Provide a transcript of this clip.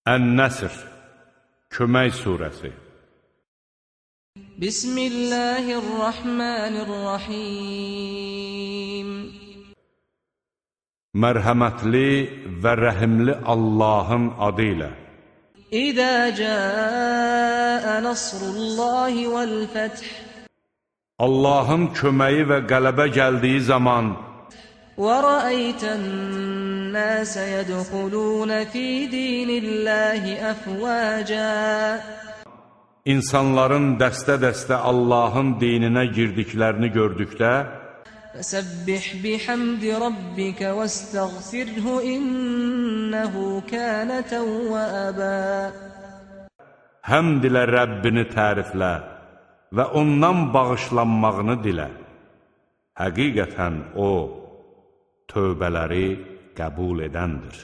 Ən-Nəsr, Kömək surəsi. Bismillahirrahmanirrahim. Mərhəmətli və rəhimli Allahın adı ilə. İzə cəə nasrullahi vəl-fəth. Allahın köməyi və qələbə gəldiyi zaman وَرَأَيْتَ النَّاسَ يَدْخُلُونَ فِي دِينِ اللَّهِ أَفْوَاجًا. İnsanların dəstə-dəstə Allahın dininə girdiklərini gördükdə فَسَبِّحْ بِحَمْدِ رَبِّكَ وَاسْتَغْفِرْهُ إِنَّهُ كَانَ تَوَّابًا. həmd ilə Rəbbini təriflə və ondan bağışlanmağını dilə. Həqiqətən O, tövbələri qəbul edəndir.